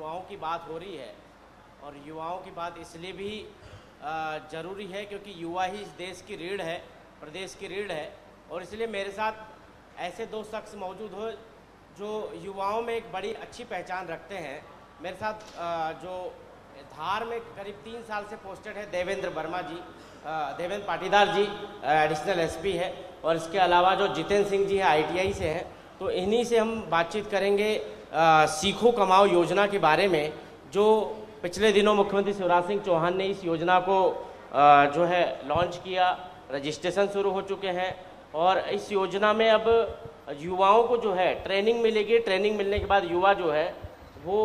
युवाओं की बात हो रही है, और युवाओं की बात इसलिए भी ज़रूरी है क्योंकि युवा ही इस देश की रीढ़ है, प्रदेश की रीढ़ है। और इसलिए मेरे साथ ऐसे दो शख्स मौजूद हो जो युवाओं में एक बड़ी अच्छी पहचान रखते हैं। मेरे साथ जो धार में करीब 3 साल से पोस्टेड है देवेंद्र वर्मा जी, देवेंद्र पाटीदार जी एडिशनल एसपी है, और इसके अलावा जो जितेंद्र सिंह जी है ITI से हैं। तो इन्हीं से हम बातचीत करेंगे सीखो कमाओ योजना के बारे में, जो पिछले दिनों मुख्यमंत्री शिवराज सिंह चौहान ने इस योजना को जो है लॉन्च किया, रजिस्ट्रेशन शुरू हो चुके हैं, और इस योजना में अब युवाओं को जो है ट्रेनिंग मिलेगी। ट्रेनिंग मिलने के बाद युवा जो है वो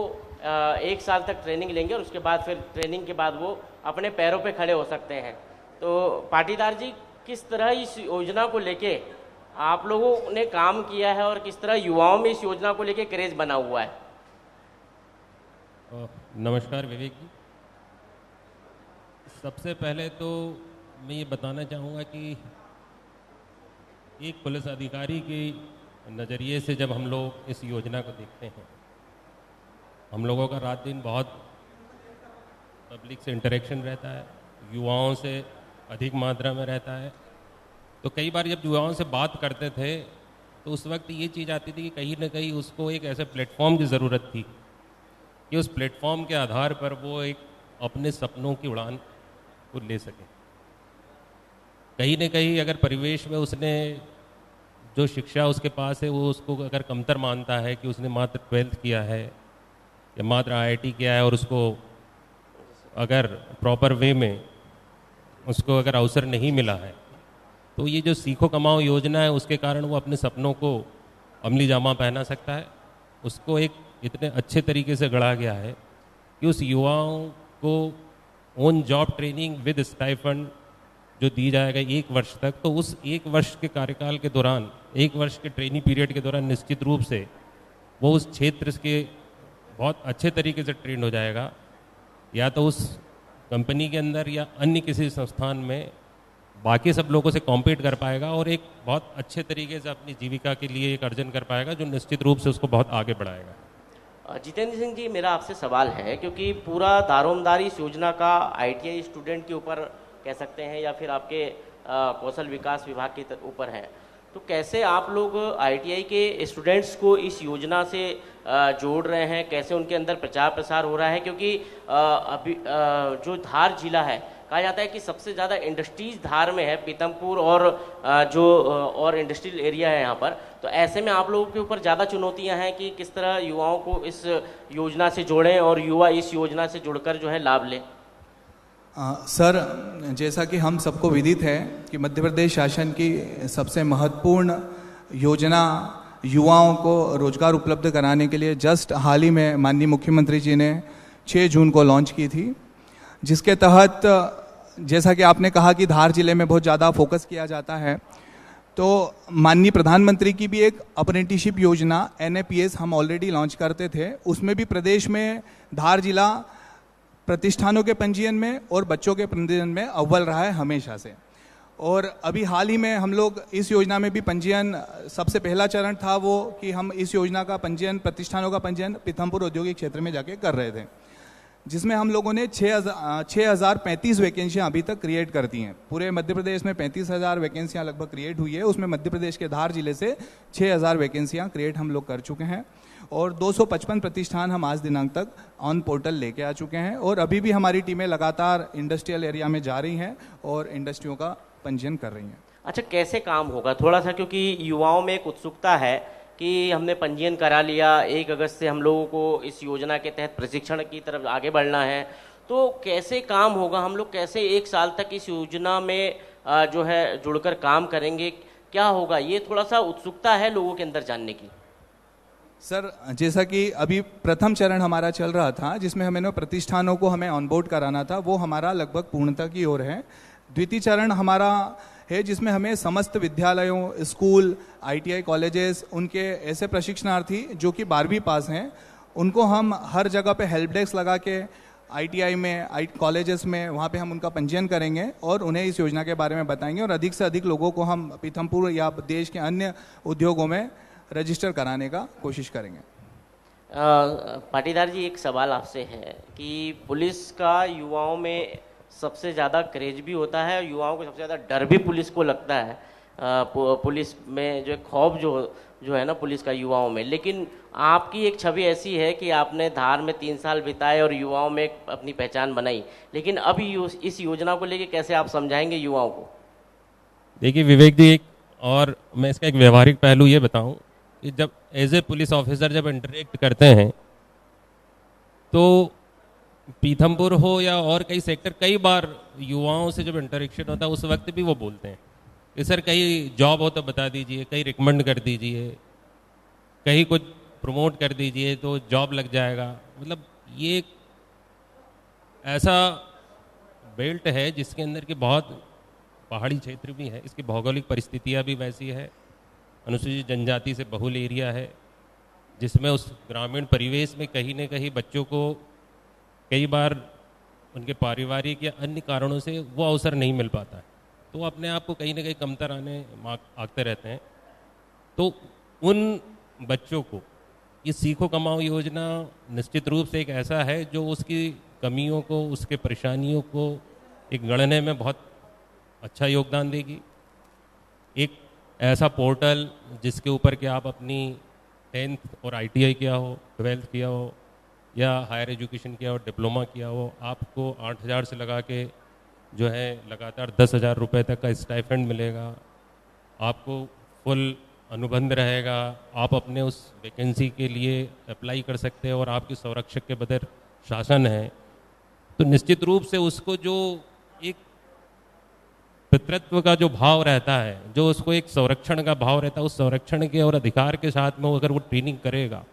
1 साल तक ट्रेनिंग लेंगे, और उसके बाद फिर ट्रेनिंग के बाद वो अपने पैरों पे खड़े हो सकते हैं। तो पाटीदार जी, किस तरह इस योजना को लेके आप लोगों ने काम किया है और किस तरह युवाओं में इस योजना को लेके क्रेज बना हुआ है? नमस्कार विवेक जी। सबसे पहले तो मैं ये बताना चाहूँगा कि एक पुलिस अधिकारी के नज़रिए से जब हम लोग इस योजना को देखते हैं, हम लोगों का रात दिन बहुत पब्लिक से इंटरेक्शन रहता है, युवाओं से अधिक मात्रा में रहता है। तो कई बार जब युवाओं से बात करते थे तो उस वक्त ये चीज़ आती थी कि कहीं ना कहीं उसको एक ऐसे प्लेटफॉर्म की ज़रूरत थी कि उस प्लेटफॉर्म के आधार पर वो एक अपने सपनों की उड़ान को ले सके। कहीं ना कहीं अगर परिवेश में उसने जो शिक्षा उसके पास है वो उसको अगर कमतर मानता है कि उसने मात्र 12th किया है या मात्र IIT किया है, और उसको अगर प्रॉपर वे में उसको अगर अवसर नहीं मिला है, तो ये जो सीखो कमाओ योजना है उसके कारण वो अपने सपनों को अमली जामा पहना सकता है। उसको एक इतने अच्छे तरीके से गढ़ा गया है कि उस युवाओं को on job training with stipend जो दी जाएगा 1 वर्ष तक, तो उस 1 वर्ष के कार्यकाल के दौरान, 1 वर्ष के ट्रेनिंग पीरियड के दौरान निश्चित रूप से वो उस क्षेत्र के बहुत अच्छे तरीके से ट्रेंड हो जाएगा, या तो उस कंपनी के अंदर या अन्य किसी संस्थान में बाकी सब लोगों से कॉम्पीट कर पाएगा, और एक बहुत अच्छे तरीके से अपनी जीविका के लिए एक अर्जन कर पाएगा जो निश्चित रूप से उसको बहुत आगे बढ़ाएगा। जितेंद्र सिंह जी, मेरा आपसे सवाल है, क्योंकि पूरा दारोमदार इस योजना का ITI स्टूडेंट के ऊपर कह सकते हैं या फिर आपके कौशल विकास विभाग के ऊपर है, तो कैसे आप लोग ITI के स्टूडेंट्स को इस योजना से जोड़ रहे हैं? कैसे उनके अंदर प्रचार प्रसार हो रहा है? क्योंकि अभी जो धार जिला है, कहा जाता है कि सबसे ज़्यादा इंडस्ट्रीज धार में है, पीतमपुर और इंडस्ट्रियल एरिया है यहाँ पर। तो ऐसे में आप लोगों के ऊपर ज़्यादा चुनौतियाँ हैं कि किस तरह युवाओं को इस योजना से जोड़ें और युवा इस योजना से जुड़कर जो है लाभ लें। सर, जैसा कि हम सबको विदित है कि मध्य प्रदेश शासन की सबसे महत्वपूर्ण योजना युवाओं को रोजगार उपलब्ध कराने के लिए जस्ट हाल ही में माननीय मुख्यमंत्री जी ने 6 जून को लॉन्च की थी, जिसके तहत जैसा कि आपने कहा कि धार जिले में बहुत ज़्यादा फोकस किया जाता है, तो माननीय प्रधानमंत्री की भी एक अप्रेंटिसशिप योजना NAPS हम ऑलरेडी लॉन्च करते थे। उसमें भी प्रदेश में धार जिला प्रतिष्ठानों के पंजीयन में और बच्चों के पंजीयन में अव्वल रहा है हमेशा से। और अभी हाल ही में हम लोग इस योजना में भी पंजीयन, सबसे पहला चरण था वो कि हम इस योजना का पंजीयन, प्रतिष्ठानों का पंजीयन पीथमपुर औद्योगिक क्षेत्र में जाके कर रहे थे, जिसमें हम लोगों ने 6035 वैकेंसियाँ अभी तक क्रिएट कर दी हैं। पूरे मध्य प्रदेश में 35,000 वैकेंसियाँ लगभग क्रिएट हुई है, उसमें मध्य प्रदेश के धार जिले से 6,000 वैकेंसियाँ क्रिएट हम लोग कर चुके हैं, और 255 प्रतिष्ठान हम आज दिनांक तक ऑन पोर्टल लेके आ चुके हैं। और अभी भी हमारी टीमें लगातार इंडस्ट्रियल एरिया में जा रही हैं और इंडस्ट्रियों का पंजीयन कर रही हैं। अच्छा, कैसे काम होगा थोड़ा सा, क्योंकि युवाओं में एक उत्सुकता है कि हमने पंजीयन करा लिया, 1 अगस्त से हम लोगों को इस योजना के तहत प्रशिक्षण की तरफ आगे बढ़ना है, तो कैसे काम होगा? हम लोग कैसे 1 साल तक इस योजना में जो है जुड़कर काम करेंगे? क्या होगा? ये थोड़ा सा उत्सुकता है लोगों के अंदर जानने की। सर, जैसा कि अभी प्रथम चरण हमारा चल रहा था, जिसमें हमें प्रतिष्ठानों को हमें ऑनबोर्ड कराना था, वो हमारा लगभग पूर्णता की ओर है। द्वितीय चरण हमारा है जिसमें हमें समस्त विद्यालयों, स्कूल, ITI कॉलेजेस, उनके ऐसे प्रशिक्षणार्थी जो कि 12वीं पास हैं, उनको हम हर जगह पे हेल्प डेस्क लगा के ITI में, कॉलेजेस में, वहाँ पे हम उनका पंजीयन करेंगे और उन्हें इस योजना के बारे में बताएंगे, और अधिक से अधिक लोगों को हम पीथमपुर या देश के अन्य उद्योगों में रजिस्टर कराने का कोशिश करेंगे। पाटीदार जी, एक सवाल आपसे है कि पुलिस का युवाओं में सबसे ज़्यादा क्रेज भी होता है और युवाओं को सबसे ज़्यादा डर भी पुलिस को लगता है। पुलिस में जो खौफ जो है ना पुलिस का युवाओं में, लेकिन आपकी एक छवि ऐसी है कि आपने धार में 3 साल बिताए और युवाओं में एक अपनी पहचान बनाई, लेकिन अब इस योजना को लेके कैसे आप समझाएंगे युवाओं को? देखिए विवेक जी, एक और मैं इसका एक व्यवहारिक पहलू ये बताऊं कि जब एज ए पुलिस ऑफिसर जब इंटरेक्ट करते हैं तो पीथमपुर हो या और कई सेक्टर, कई बार युवाओं से जब इंटरेक्शन होता है उस वक्त भी वो बोलते हैं कि सर कहीं जॉब हो तो बता दीजिए, कहीं रिकमेंड कर दीजिए, कहीं कुछ प्रमोट कर दीजिए तो जॉब लग जाएगा। मतलब ये एक ऐसा बेल्ट है जिसके अंदर की बहुत पहाड़ी क्षेत्र भी है, इसकी भौगोलिक परिस्थितियाँ भी वैसी है, अनुसूचित जनजाति से बहुल एरिया है, जिसमें उस ग्रामीण परिवेश में कहीं न कहीं बच्चों को कई बार उनके पारिवारिक या अन्य कारणों से वो अवसर नहीं मिल पाता है, तो वो अपने आप को कहीं ना कहीं कमतर आंकते रहते हैं। तो उन बच्चों को ये सीखो कमाओ योजना निश्चित रूप से एक ऐसा है जो उसकी कमियों को, उसके परेशानियों को एक गणने में बहुत अच्छा योगदान देगी। एक ऐसा पोर्टल जिसके ऊपर कि आप अपनी 10th और ITI किया हो, 12th किया हो या हायर एजुकेशन किया हो, डिप्लोमा किया हो, आपको 8,000 से लगा के जो है लगातार 10,000 रुपये तक का स्टाइपेंड मिलेगा, आपको फुल अनुबंध रहेगा, आप अपने उस वैकेंसी के लिए अप्लाई कर सकते हैं और आपके संरक्षक के बगैर शासन है। तो निश्चित रूप से उसको जो एक पितृत्व का जो भाव रहता है, जो उसको एक संरक्षण का भाव रहता है, उस संरक्षण के और अधिकार के साथ में अगर वो ट्रेनिंग करेगा,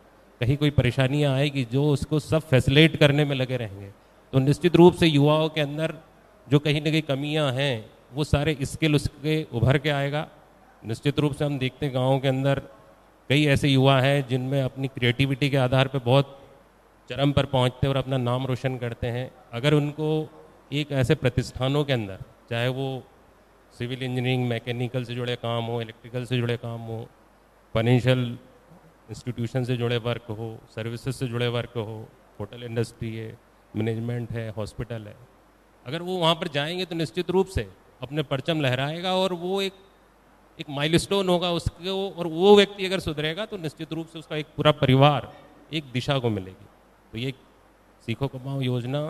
कहीं कोई परेशानियां आएगी जो उसको सब फैसिलिटेट करने में लगे रहेंगे, तो निश्चित रूप से युवाओं के अंदर जो कहीं ना कहीं कमियां हैं वो सारे स्किल उसके उभर के आएगा। निश्चित रूप से हम देखते हैं गाँव के अंदर कई ऐसे युवा हैं जिनमें अपनी क्रिएटिविटी के आधार पर बहुत चरम पर पहुँचते हैं और अपना नाम रोशन करते हैं। अगर उनको एक ऐसे प्रतिष्ठानों के अंदर, चाहे वो सिविल इंजीनियरिंग, मैकेनिकल से जुड़े काम हो, इलेक्ट्रिकल से जुड़े काम हो, फाइनेंशियल इंस्टीट्यूशन से जुड़े वर्क हो, सर्विसेज से जुड़े वर्क हो, होटल इंडस्ट्री है, मैनेजमेंट है, हॉस्पिटल है, अगर वो वहाँ पर जाएंगे तो निश्चित रूप से अपने परचम लहराएगा और वो एक माइलस्टोन होगा उसको, और वो व्यक्ति अगर सुधरेगा तो निश्चित रूप से उसका एक पूरा परिवार एक दिशा को मिलेगी। तो ये सीखो कमाओ योजना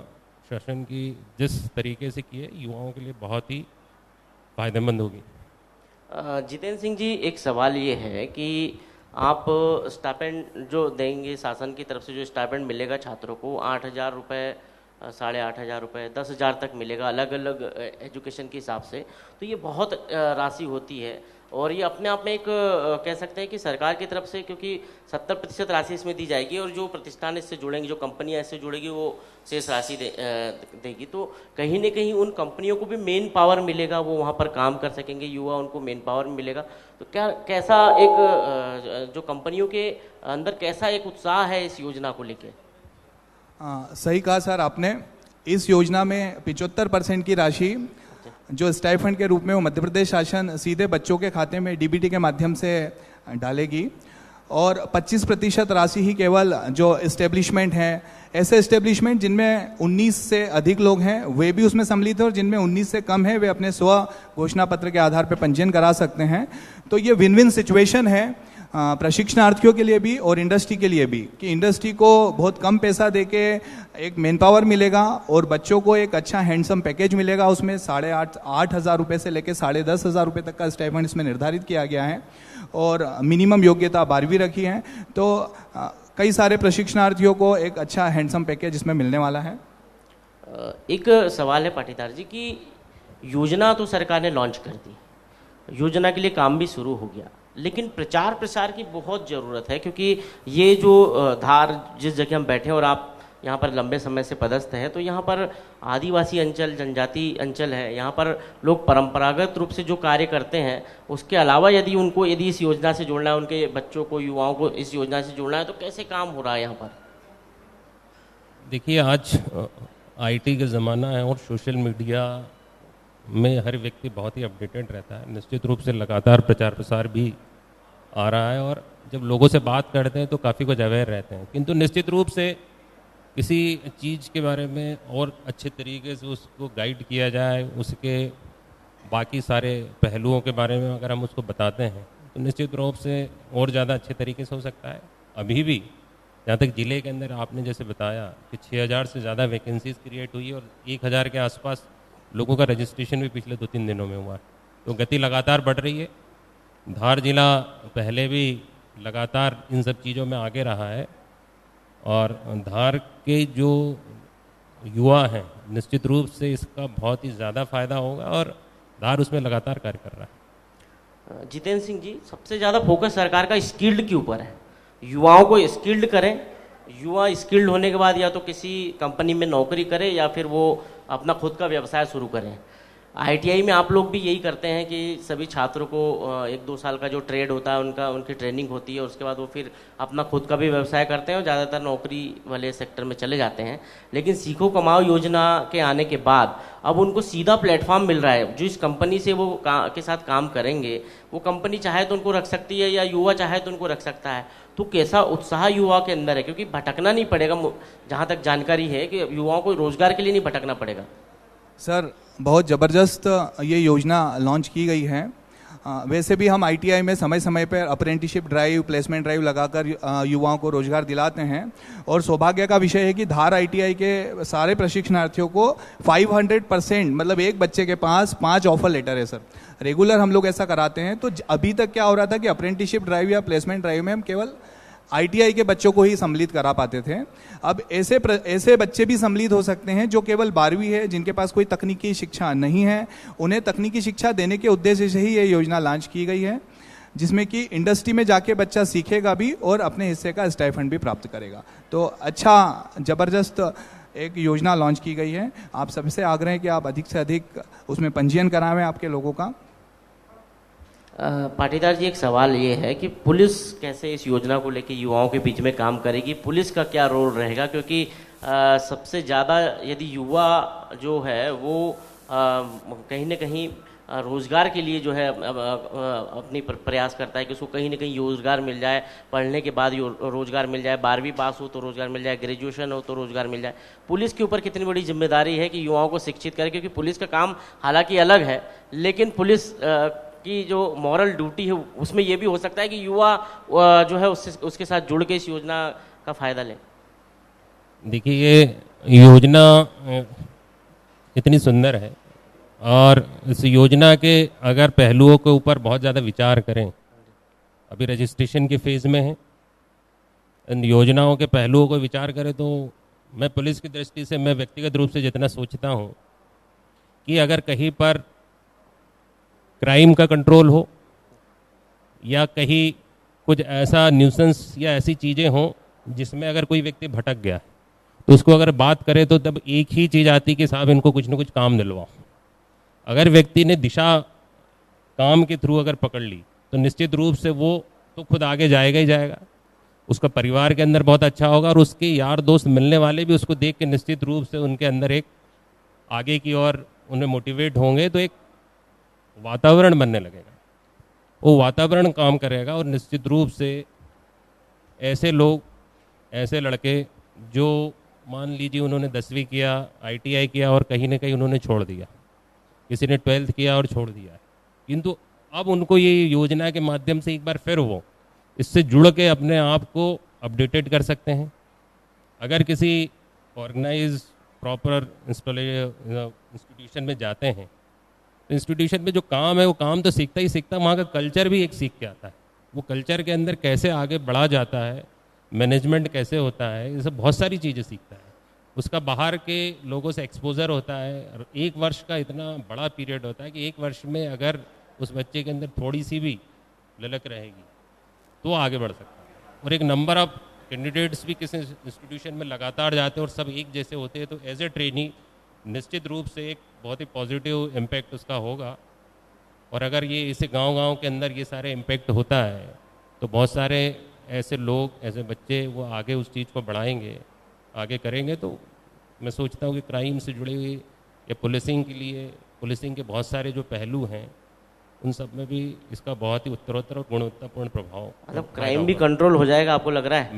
शासन की जिस तरीके से की है युवाओं के लिए बहुत ही फायदेमंद होगी। जितेंद्र सिंह जी, एक सवाल ये है कि आप स्टाइपेंड जो देंगे, शासन की तरफ से जो स्टाइपेंड मिलेगा छात्रों को 8,000 रुपये, 8,500 रुपये, 10,000 तक मिलेगा अलग अलग एजुकेशन के हिसाब से, तो ये बहुत राशि होती है और ये अपने आप में एक कह सकते हैं कि सरकार की तरफ से, क्योंकि 70% राशि इसमें दी जाएगी और जो प्रतिष्ठान इससे जुड़ेंगे, जो कंपनियां इससे जुड़ेगी, वो शेष राशि देगी, तो कहीं ना कहीं उन कंपनियों को भी मेन पावर मिलेगा, वो वहाँ पर काम कर सकेंगे, युवा उनको मेन पावर मिलेगा। तो कैसा एक जो कंपनियों के अंदर कैसा एक उत्साह है इस योजना को लेके? सही कहा सर आपने। इस योजना में 75% की राशि जो स्टाइफंड के रूप में वो मध्य प्रदेश शासन सीधे बच्चों के खाते में DBT के माध्यम से डालेगी और 25% राशि ही केवल जो इस्टेब्लिशमेंट हैं, ऐसे इस्टेब्लिशमेंट जिनमें 19 से अधिक लोग हैं वे भी उसमें सम्मिलित हैं और जिनमें 19 से कम है वे अपने स्व घोषणा पत्र के आधार पर पंजीयन करा सकते हैं। तो ये विन विन सिचुएशन है प्रशिक्षणार्थियों के लिए भी और इंडस्ट्री के लिए भी, कि इंडस्ट्री को बहुत कम पैसा देके एक मैन पावर मिलेगा और बच्चों को एक अच्छा हैंडसम पैकेज मिलेगा। उसमें 8,500 रुपये से लेकर 10,500 रुपये तक का स्टाइपेंड इसमें निर्धारित किया गया है और मिनिमम योग्यता 12वीं रखी है। तो कई सारे प्रशिक्षणार्थियों को एक अच्छा हैंडसम पैकेज इसमें मिलने वाला है। एक सवाल है पाटीदार जी कि योजना तो सरकार ने लॉन्च कर दी, योजना के लिए काम भी शुरू हो गया, लेकिन प्रचार प्रसार की बहुत ज़रूरत है, क्योंकि ये जो धार जिस जगह हम बैठे हैं और आप यहाँ पर लंबे समय से पदस्थ हैं, तो यहाँ पर आदिवासी अंचल, जनजाति अंचल है, यहाँ पर लोग परंपरागत रूप से जो कार्य करते हैं उसके अलावा यदि इस योजना से जोड़ना है, उनके बच्चों को, युवाओं को इस योजना से जोड़ना है, तो कैसे काम हो रहा है यहाँ पर? देखिए, आज IT का ज़माना है और सोशल मीडिया में हर व्यक्ति बहुत ही अपडेटेड रहता है। निश्चित रूप से लगातार प्रचार प्रसार भी आ रहा है और जब लोगों से बात करते हैं तो काफ़ी कुछ अवेयर रहते हैं, किंतु निश्चित रूप से किसी चीज़ के बारे में और अच्छे तरीके से उसको गाइड किया जाए, उसके बाकी सारे पहलुओं के बारे में अगर हम उसको बताते हैं तो निश्चित रूप से और ज़्यादा अच्छे तरीके से हो सकता है। अभी भी जहाँ तक ज़िले के अंदर आपने जैसे बताया कि 6000 से ज़्यादा वैकेंसीज क्रिएट हुई और 1000 के आसपास लोगों का रजिस्ट्रेशन भी पिछले 2-3 दिनों में हुआ है, तो गति लगातार बढ़ रही है। धार जिला पहले भी लगातार इन सब चीज़ों में आगे रहा है और धार के जो युवा हैं निश्चित रूप से इसका बहुत ही ज़्यादा फायदा होगा और धार उसमें लगातार कार्य कर रहा है। जितेंद्र सिंह जी, सबसे ज़्यादा फोकस सरकार का स्किल्ड के ऊपर है, युवाओं को स्किल्ड करें, युवा स्किल्ड होने के बाद या तो किसी कंपनी में नौकरी करें या फिर वो अपना खुद का व्यवसाय शुरू करें। आईटीआई में आप लोग भी यही करते हैं कि सभी छात्रों को 1-2 साल का जो ट्रेड होता है उनकी ट्रेनिंग होती है, उसके बाद वो फिर अपना खुद का भी व्यवसाय करते हैं और ज़्यादातर नौकरी वाले सेक्टर में चले जाते हैं। लेकिन सीखो कमाओ योजना के आने के बाद अब उनको सीधा प्लेटफॉर्म मिल रहा है, जो इस कंपनी से वो के साथ काम करेंगे वो कंपनी चाहे तो उनको रख सकती है या युवा चाहे तो उनको रख सकता है। तो कैसा उत्साह युवा के अंदर है, क्योंकि भटकना नहीं पड़ेगा, जहाँ तक जानकारी है कि युवाओं को रोजगार के लिए नहीं भटकना पड़ेगा। सर बहुत ज़बरदस्त ये योजना लॉन्च की गई है। वैसे भी हम आईटीआई में समय समय पर अप्रेंटिसशिप ड्राइव, प्लेसमेंट ड्राइव लगाकर युवाओं को रोजगार दिलाते हैं और सौभाग्य का विषय है कि धार आईटीआई के सारे प्रशिक्षणार्थियों को 500% मतलब एक बच्चे के पास 5 ऑफर लेटर है सर। रेगुलर हम लोग ऐसा कराते हैं। तो अभी तक क्या हो रहा था कि अप्रेंटिसशिप ड्राइव या प्लेसमेंट ड्राइव में हम केवल आईटीआई के बच्चों को ही सम्मिलित करा पाते थे। अब ऐसे बच्चे भी सम्मिलित हो सकते हैं जो केवल 12वीं है, जिनके पास कोई तकनीकी शिक्षा नहीं है। उन्हें तकनीकी शिक्षा देने के उद्देश्य से ही ये योजना लॉन्च की गई है, जिसमें कि इंडस्ट्री में जाके बच्चा सीखेगा भी और अपने हिस्से का स्टाइपेंड भी प्राप्त करेगा। तो अच्छा ज़बरदस्त एक योजना लॉन्च की गई है। आप सबसे आग्रह है कि आप अधिक से अधिक उसमें पंजीयन करावें आपके लोगों का। पाटीदार जी, एक सवाल ये है कि पुलिस कैसे इस योजना को लेकर युवाओं के बीच में काम करेगी, पुलिस का क्या रोल रहेगा? क्योंकि सबसे ज़्यादा यदि युवा जो है वो कहीं ना कहीं रोज़गार के लिए जो है अपनी प्रयास करता है कि उसको कहीं ना कहीं रोज़गार मिल जाए, पढ़ने के बाद रोज़गार मिल जाए, 12वीं पास हो तो रोज़गार मिल जाए, ग्रेजुएशन हो तो रोज़गार मिल जाए। पुलिस के ऊपर कितनी बड़ी जिम्मेदारी है कि युवाओं को शिक्षित करे? क्योंकि पुलिस का काम हालांकि अलग है, लेकिन पुलिस की जो मॉरल ड्यूटी है उसमें ये भी हो सकता है कि युवा जो है उसके साथ जुड़ के इस योजना का फ़ायदा लें। देखिए, ये योजना इतनी सुंदर है और इस योजना के अगर पहलुओं के ऊपर बहुत ज़्यादा विचार करें, अभी रजिस्ट्रेशन के फेज़ में है, इन योजनाओं के पहलुओं को विचार करें तो मैं पुलिस की दृष्टि से, मैं व्यक्तिगत रूप से जितना सोचता हूँ कि अगर कहीं पर क्राइम का कंट्रोल हो या कहीं कुछ ऐसा न्यूसेंस या ऐसी चीज़ें हों जिसमें अगर कोई व्यक्ति भटक गया तो उसको अगर बात करें तो तब एक ही चीज़ आती कि साहब इनको कुछ ना कुछ काम दिलवाओ। अगर व्यक्ति ने दिशा काम के थ्रू अगर पकड़ ली तो निश्चित रूप से वो तो खुद आगे जाएगा ही जाएगा, उसका परिवार के अंदर बहुत अच्छा होगा और उसके यार दोस्त मिलने वाले भी उसको देख के निश्चित रूप से उनके अंदर एक आगे की ओर उन्हें मोटिवेट होंगे, तो एक वातावरण बनने लगेगा, वो वातावरण काम करेगा। और निश्चित रूप से ऐसे लोग, ऐसे लड़के जो मान लीजिए उन्होंने 10वीं किया, आईटीआई किया और कहीं ना कहीं उन्होंने छोड़ दिया, किसी ने 12th किया और छोड़ दिया, किंतु अब उनको ये योजना के माध्यम से एक बार फिर वो इससे जुड़ के अपने आप को अपडेटेड कर सकते हैं। अगर किसी ऑर्गेनाइज प्रॉपर इंस्टीट्यूशन में जाते हैं तो इंस्टीट्यूशन में जो काम है वो काम तो सीखता ही सीखता, वहाँ का कल्चर भी एक सीख के आता है। वो कल्चर के अंदर कैसे आगे बढ़ा जाता है, मैनेजमेंट कैसे होता है, ये सब बहुत सारी चीज़ें सीखता है। उसका बाहर के लोगों से एक्सपोजर होता है और 1 वर्ष का इतना बड़ा पीरियड होता है कि 1 वर्ष में अगर उस बच्चे के अंदर थोड़ी सी भी ललक रहेगी तो आगे बढ़ सकता है। और एक नंबर ऑफ कैंडिडेट्स भी किसी इंस्टीट्यूशन में लगातार जाते हैं और सब एक जैसे होते हैं, तो एज ए ट्रेनी निश्चित रूप से एक बहुत ही पॉजिटिव इम्पैक्ट उसका होगा। और अगर ये इसे गांव-गांव के अंदर ये सारे इम्पैक्ट होता है तो बहुत सारे ऐसे लोग, ऐसे बच्चे वो आगे उस चीज़ को बढ़ाएंगे, आगे करेंगे। तो मैं सोचता हूँ कि क्राइम से जुड़े हुए या पुलिसिंग के लिए, पुलिसिंग के बहुत सारे जो पहलू हैं उन सब में भी इसका बहुत ही उत्तरोत्तर और गुणवत्तापूर्ण प्रभाव मतलब फायदा क्राइम भी होगा। कंट्रोल हो जाएगा, आपको लग रहा है?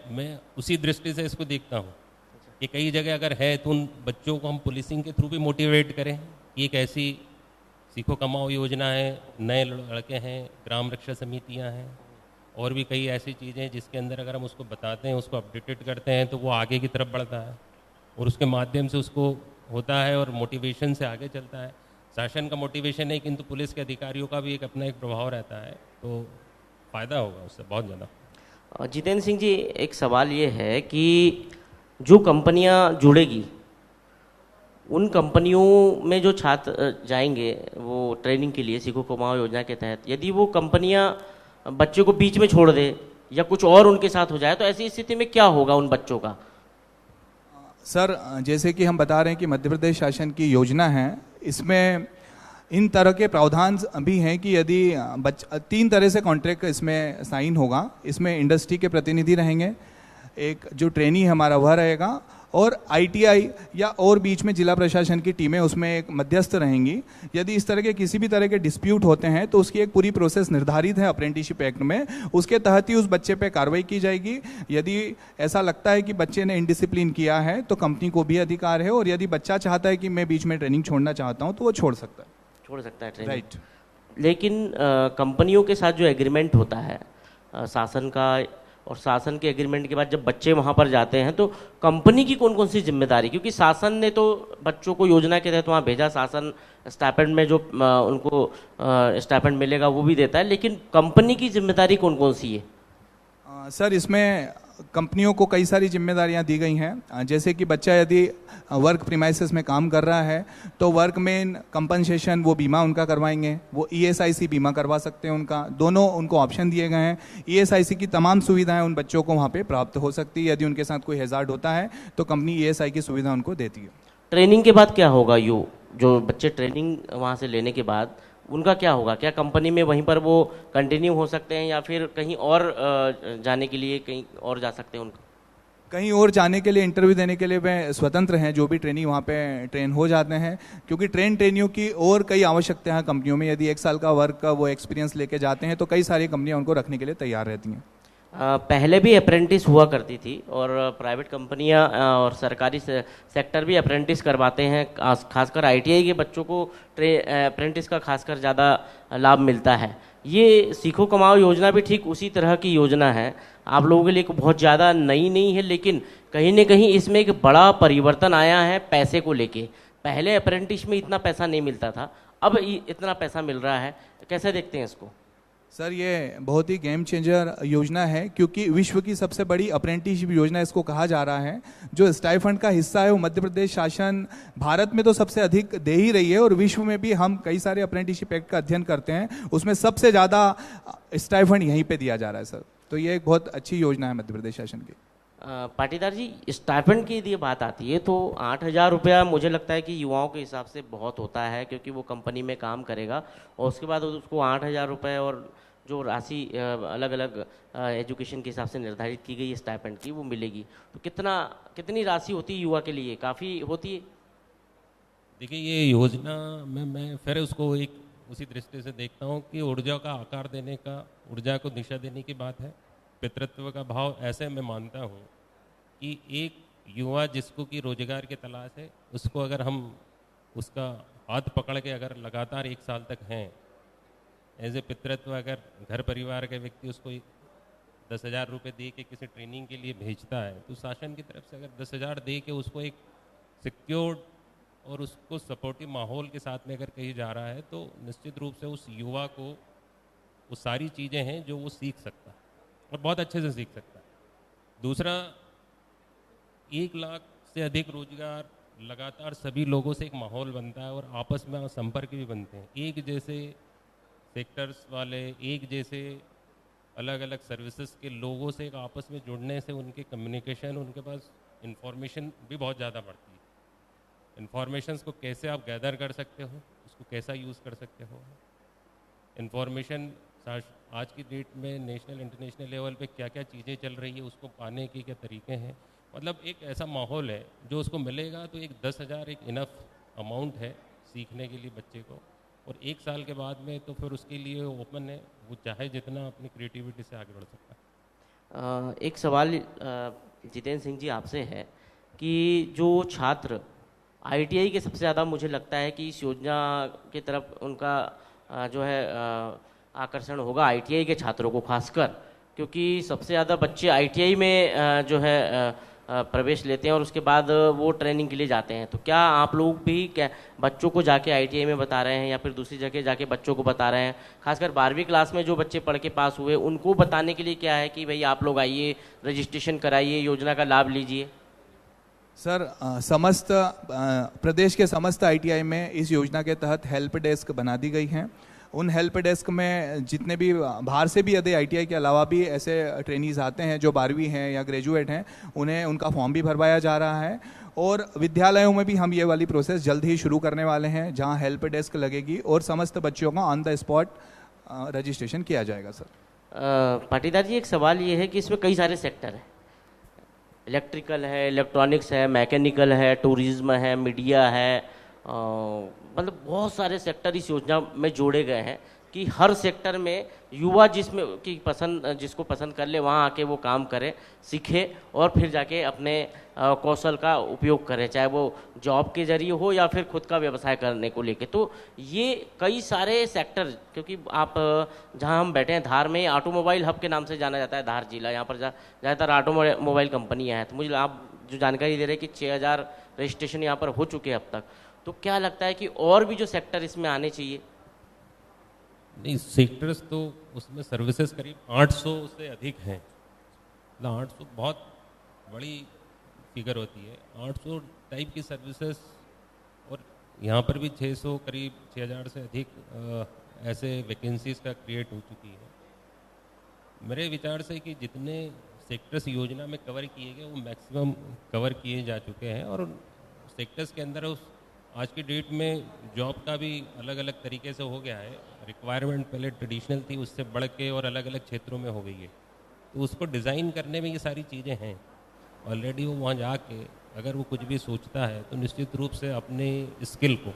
मैं उसी दृष्टि से इसको देखता हूँ कि कई जगह अगर है तो उन बच्चों को हम पुलिसिंग के थ्रू भी मोटिवेट करें कि एक ऐसी सीखो कमाओ योजना है, नए लड़के हैं, ग्राम रक्षा समितियाँ हैं और भी कई ऐसी चीज़ें हैं जिसके अंदर अगर हम उसको बताते हैं, उसको अपडेटेड करते हैं तो वो आगे की तरफ बढ़ता है और उसके माध्यम से उसको होता है और मोटिवेशन से आगे चलता है। शासन का मोटिवेशन है किंतु पुलिस के अधिकारियों का भी एक अपना एक प्रभाव रहता है, तो फ़ायदा होगा उससे बहुत ज़्यादा। जितेंद्र सिंह जी, एक सवाल ये है कि जो कंपनियां जुड़ेगी, उन कंपनियों में जो छात्र जाएंगे वो ट्रेनिंग के लिए सीखो कमाओ योजना के तहत, यदि वो कंपनियां बच्चे को बीच में छोड़ दे या कुछ और उनके साथ हो जाए तो ऐसी स्थिति में क्या होगा उन बच्चों का? सर, जैसे कि हम बता रहे हैं कि मध्य प्रदेश शासन की योजना है, इसमें इन तरह के प्रावधान भी हैं कि यदि 3 तरह से कॉन्ट्रैक्ट इसमें साइन होगा। इसमें इंडस्ट्री के प्रतिनिधि रहेंगे, एक जो ट्रेनी है हमारा वह रहेगा, और आईटीआई या और बीच में जिला प्रशासन की टीमें उसमें एक मध्यस्थ रहेंगी। यदि इस तरह के किसी भी तरह के डिस्प्यूट होते हैं तो उसकी एक पूरी प्रोसेस निर्धारित है अप्रेंटिसशिप एक्ट में, उसके तहत ही उस बच्चे पे कार्रवाई की जाएगी। यदि ऐसा लगता है कि बच्चे ने इनडिसिप्लिन किया है तो कंपनी को भी अधिकार है, और यदि बच्चा चाहता है कि मैं बीच में ट्रेनिंग छोड़ना चाहता हूँ तो वो छोड़ सकता है ट्रेनिंग। राइट। लेकिन कंपनियों के साथ जो एग्रीमेंट होता है शासन का, और शासन के एग्रीमेंट के बाद जब बच्चे वहाँ पर जाते हैं तो कंपनी की कौन कौन सी जिम्मेदारी, क्योंकि शासन ने तो बच्चों को योजना के तहत वहाँ भेजा, शासन स्टाइपेंड में जो उनको स्टाइपेंड मिलेगा वो भी देता है, लेकिन कंपनी की जिम्मेदारी कौन कौन सी है? सर, इसमें कंपनियों को कई सारी जिम्मेदारियां दी गई हैं। जैसे कि बच्चा यदि वर्क प्रीमाइसेस में काम कर रहा है तो वर्क में कंपनसेशन वो बीमा उनका करवाएंगे, वो ईएसआईसी बीमा करवा सकते हैं उनका, दोनों उनको ऑप्शन दिए गए हैं। ईएसआईसी की तमाम सुविधाएं उन बच्चों को वहाँ पे प्राप्त हो सकती है। यदि उनके साथ कोई हैजार्ड होता है तो कंपनी ईएसआई की सुविधा उनको देती है। ट्रेनिंग के बाद क्या होगा? जो बच्चे ट्रेनिंग वहाँ से लेने के बाद उनका क्या होगा? क्या कंपनी में वहीं पर वो कंटिन्यू हो सकते हैं या फिर कहीं और जाने के लिए कहीं और जा सकते हैं? उनका कहीं और जाने के लिए, इंटरव्यू देने के लिए वे स्वतंत्र हैं, जो भी ट्रेनी वहाँ पे ट्रेन हो जाते हैं, क्योंकि ट्रेनियों की और कई आवश्यकताएं हैं कंपनियों में। यदि 1 साल का वर्क का वो एक्सपीरियंस लेके जाते हैं तो कई सारी कंपनियां उनको रखने के लिए तैयार रहती हैं। पहले भी अप्रेंटिस हुआ करती थी और प्राइवेट कंपनियां और सरकारी सेक्टर भी अप्रेंटिस करवाते हैं, खासकर आईटीआई के बच्चों को अप्रेंटिस का खासकर ज़्यादा लाभ मिलता है। ये सीखो कमाओ योजना भी ठीक उसी तरह की योजना है, आप लोगों के लिए बहुत ज़्यादा नई नहीं है, लेकिन कहीं न कहीं इसमें एक बड़ा परिवर्तन आया है पैसे को लेके। पहले अप्रेंटिस में इतना पैसा नहीं मिलता था, अब इतना पैसा मिल रहा है। कैसे देखते हैं इसको? सर, ये बहुत ही गेम चेंजर योजना है, क्योंकि विश्व की सबसे बड़ी अप्रेंटिसशिप योजना इसको कहा जा रहा है। जो स्टाइफंड का हिस्सा है वो मध्य प्रदेश शासन भारत में तो सबसे अधिक दे ही रही है, और विश्व में भी हम कई सारे अप्रेंटिसशिप एक्ट का अध्ययन करते हैं, उसमें सबसे ज़्यादा स्टाइफंड यहीं पे दिया जा रहा है सर। तो ये एक बहुत अच्छी योजना है मध्य प्रदेश शासन की। पाटीदार जी, स्टाइपेंड की यदि बात आती है तो 8,000 रुपया मुझे लगता है कि युवाओं के हिसाब से बहुत होता है, क्योंकि वो कंपनी में काम करेगा और उसके बाद उसको 8,000 रुपये और जो राशि अलग अलग एजुकेशन के हिसाब से निर्धारित की गई है स्टाइपेंड की, वो मिलेगी। तो कितनी राशि होती है युवा के लिए? काफ़ी होती है? देखिए, ये योजना में मैं फिर उसको एक उसी दृष्टि से देखता हूँ कि ऊर्जा का आकार देने का, ऊर्जा को दिशा देने की बात है, पितृत्व का भाव। ऐसे मैं मानता हूँ कि एक युवा जिसको कि रोजगार की तलाश है, उसको अगर हम उसका हाथ पकड़ के अगर लगातार 1 साल तक हैं एज ए पितृत्व, अगर घर परिवार के व्यक्ति उसको 10,000 रुपये दे के किसी ट्रेनिंग के लिए भेजता है, तो शासन की तरफ से अगर 10,000 दे के उसको एक सिक्योर्ड और उसको सपोर्टिव माहौल के साथ में अगर कहीं जा रहा है, तो निश्चित रूप से उस युवा को वो सारी चीज़ें हैं जो वो सीख सकता है और बहुत अच्छे से सीख सकता है। दूसरा, 1 लाख से अधिक रोजगार लगातार सभी लोगों से एक माहौल बनता है और आपस में संपर्क भी बनते हैं। एक जैसे सेक्टर्स वाले, एक जैसे अलग अलग सर्विसेज के लोगों से एक आपस में जुड़ने से उनके कम्युनिकेशन, उनके पास इंफॉर्मेशन भी बहुत ज़्यादा बढ़ती है। इंफॉर्मेशंस को कैसे आप गैदर कर सकते हो, उसको कैसा यूज़ कर सकते हो। इंफॉर्मेशन आज की डेट में नेशनल इंटरनेशनल लेवल पे क्या क्या चीज़ें चल रही है, उसको पाने के क्या तरीके हैं। मतलब एक ऐसा माहौल है जो उसको मिलेगा, तो एक 10,000 एक इनफ अमाउंट है सीखने के लिए बच्चे को। और 1 साल के बाद में तो फिर उसके लिए ओपन है, वो चाहे जितना अपनी क्रिएटिविटी से आगे बढ़ सकता है। एक सवाल जितेंद्र सिंह जी आपसे है कि जो छात्र आईटीआई के सबसे ज़्यादा मुझे लगता है कि इस योजना की तरफ उनका जो है आकर्षण होगा आईटीआई के छात्रों को खासकर, क्योंकि सबसे ज़्यादा बच्चे आईटीआई में जो है प्रवेश लेते हैं और उसके बाद वो ट्रेनिंग के लिए जाते हैं। तो क्या आप लोग भी क्या बच्चों को जाके आईटीआई में बता रहे हैं या फिर दूसरी जगह जाके बच्चों को बता रहे हैं, खासकर 12वीं क्लास में जो बच्चे पढ़ के पास हुए उनको बताने के लिए क्या है कि भाई आप लोग आइए, रजिस्ट्रेशन कराइए, योजना का लाभ लीजिए? सर समस्त प्रदेश के समस्त आईटीआई में इस योजना के तहत हेल्प डेस्क बना दी गई हैं। उन हेल्प डेस्क में जितने भी बाहर से भी यदि आईटीआई के अलावा भी ऐसे ट्रेनीज आते हैं जो 12वीं हैं या ग्रेजुएट हैं, उन्हें उनका फॉर्म भी भरवाया जा रहा है। और विद्यालयों में भी हम ये वाली प्रोसेस जल्द ही शुरू करने वाले हैं, जहां हेल्प डेस्क लगेगी और समस्त बच्चों का ऑन द स्पॉट रजिस्ट्रेशन किया जाएगा। सर पाटीदार जी, एक सवाल ये है कि इसमें कई सारे सेक्टर हैं, इलेक्ट्रिकल है, इलेक्ट्रॉनिक्स है, मैकेनिकल है, टूरिज्म है, मीडिया है, मतलब बहुत सारे सेक्टर इस योजना में जोड़े गए हैं कि हर सेक्टर में युवा जिसको पसंद कर ले वहाँ आके वो काम करे, सीखे और फिर जाके अपने कौशल का उपयोग करें, चाहे वो जॉब के जरिए हो या फिर खुद का व्यवसाय करने को लेके। तो ये कई सारे सेक्टर, क्योंकि आप जहाँ हम बैठे हैं धार में, ऑटोमोबाइल हब के नाम से जाना जाता है धार जिला, यहाँ पर ज़्यादातर ऑटोमोबाइल कंपनियाँ हैं। तो मुझे आप जो जानकारी दे रहे हैं कि 6000 रजिस्ट्रेशन यहाँ पर हो चुके हैं अब तक, तो क्या लगता है कि और भी जो सेक्टर इसमें आने चाहिए? नहीं, सेक्टर्स तो उसमें सर्विसेज करीब 800 से अधिक हैं। 800 बहुत बड़ी फिगर होती है, 800 टाइप की सर्विसेज, और यहाँ पर भी 600 करीब 6000 से अधिक ऐसे वैकेंसीज का क्रिएट हो चुकी है। मेरे विचार से कि जितने सेक्टर्स योजना में कवर किए गए वो मैक्सिमम कवर किए जा चुके हैं, और सेक्टर्स के अंदर उस आज की डेट में जॉब का भी अलग अलग तरीके से हो गया है। रिक्वायरमेंट पहले ट्रेडिशनल थी, उससे बढ़ के और अलग अलग क्षेत्रों में हो गई है। तो उसको डिज़ाइन करने में ये सारी चीज़ें हैं ऑलरेडी। वो वहाँ जाके अगर वो कुछ भी सोचता है तो निश्चित रूप से अपने स्किल को,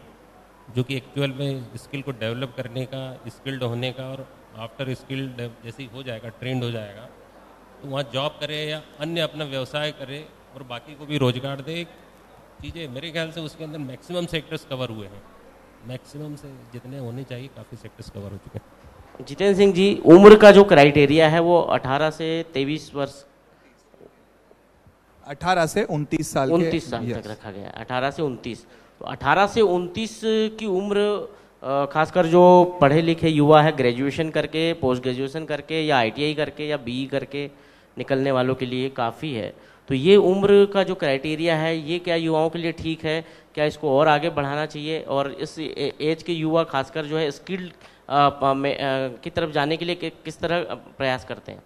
जो कि एक्चुअल में स्किल को डेवलप करने का, स्किल्ड होने का, और आफ्टर स्किल्ड जैसे ही हो जाएगा, ट्रेंड हो जाएगा, तो वहाँ जॉब करे या अन्य अपना व्यवसाय करे और बाकी को भी रोजगार दे। चीज़ें मेरे ख्याल से उसके अंदर मैक्सिमम सेक्टर्स कवर हुए हैं, मैक्सिमम से जितने होने चाहिए काफ़ी सेक्टर्स कवर हो चुके हैं। जितेंद्र सिंह जी, उम्र का जो क्राइटेरिया है वो 18 से 23 वर्ष, 18 से 29 साल 29 साल तक रखा गया है, 18 से 29। तो 18 से 29 की उम्र खासकर जो पढ़े लिखे युवा है, ग्रेजुएशन करके, पोस्ट ग्रेजुएशन करके या आईटीआई करके या बीई करके निकलने वालों के लिए काफ़ी है। तो ये उम्र का जो क्राइटेरिया है, ये क्या युवाओं के लिए ठीक है? क्या इसको और आगे बढ़ाना चाहिए? और इस एज के युवा खासकर जो है स्किल्ड की तरफ जाने के लिए किस तरह प्रयास करते हैं?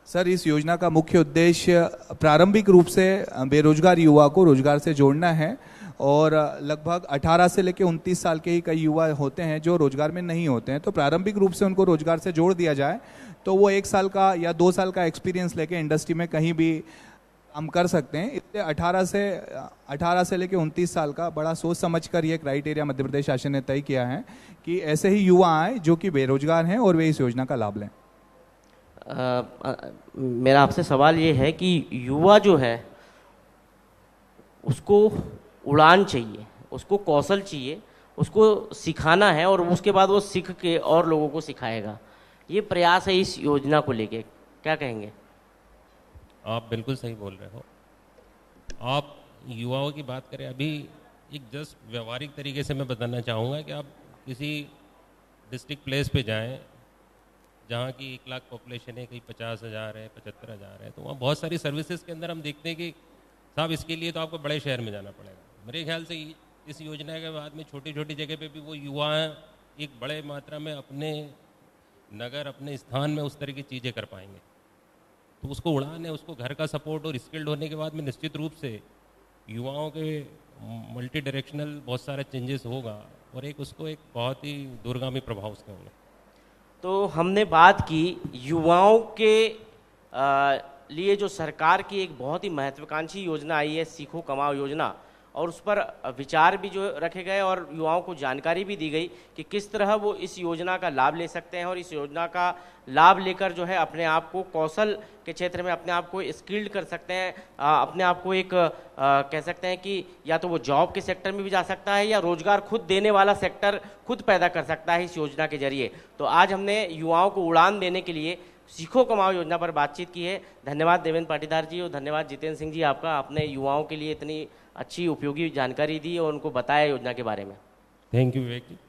सर, इस योजना का मुख्य उद्देश्य प्रारंभिक रूप से बेरोजगार युवा को रोजगार से जोड़ना है, और लगभग 18 से लेकर 29 साल के ही कई युवा होते हैं जो रोजगार में नहीं होते हैं। तो प्रारंभिक रूप से उनको रोजगार से जोड़ दिया जाए तो वो 1 साल का या 2 साल का एक्सपीरियंस लेके इंडस्ट्री में कहीं भी काम कर सकते हैं। इसलिए 18 से लेकर 29 साल का बड़ा सोच समझ कर ये क्राइटेरिया मध्य प्रदेश शासन ने तय किया है कि ऐसे ही युवा आए जो कि बेरोजगार हैं और वे इस योजना का लाभ लें। मेरा आपसे सवाल ये है कि युवा जो है उसको उड़ान चाहिए, उसको कौशल चाहिए, उसको सिखाना है और उसके बाद वो सीख के और लोगों को सिखाएगा। ये प्रयास है इस योजना को लेके, क्या कहेंगे? आप बिल्कुल सही बोल रहे हो। आप युवाओं की बात करें, अभी एक जस्ट व्यवहारिक तरीके से मैं बताना चाहूँगा कि आप किसी डिस्ट्रिक्ट प्लेस पे जाएं जहाँ की 1 लाख पॉपुलेशन है, कहीं 50,000 है, 75,000 है, तो वहाँ बहुत सारी सर्विसेज के अंदर हम देखते हैं कि साहब इसके लिए तो आपको बड़े शहर में जाना पड़ेगा। मेरे ख्याल से इस योजना के बाद में छोटी छोटी जगह पे भी वो युवा एक बड़े मात्रा में अपने नगर, अपने स्थान में उस तरह की चीज़ें कर पाएंगे। तो उसको उड़ान है, उसको घर का सपोर्ट और स्किल्ड होने के बाद में निश्चित रूप से युवाओं के मल्टी डायरेक्शनल बहुत सारे चेंजेस होगा और उसको एक बहुत ही दूरगामी प्रभाव उसके होंगे। तो हमने बात की युवाओं के लिए जो सरकार की एक बहुत ही महत्वाकांक्षी योजना आई है, सीखो कमाओ योजना, और उस पर विचार भी जो रखे गए और युवाओं को जानकारी भी दी गई कि किस तरह वो इस योजना का लाभ ले सकते हैं और इस योजना का लाभ लेकर जो है अपने आप को कौशल के क्षेत्र में अपने आप को स्किल्ड कर सकते हैं, अपने आप को एक कह सकते हैं कि या तो वो जॉब के सेक्टर में भी जा सकता है या रोजगार खुद देने वाला सेक्टर खुद पैदा कर सकता है इस योजना के जरिए। तो आज हमने युवाओं को उड़ान देने के लिए सीखो कमाओ योजना पर बातचीत की है। धन्यवाद देवेंद्र पाटीदार जी और धन्यवाद जितेंद्र सिंह जी आपका, आपने युवाओं के लिए इतनी अच्छी उपयोगी जानकारी दी और उनको बताया योजना के बारे में। Thank you Vivek ji.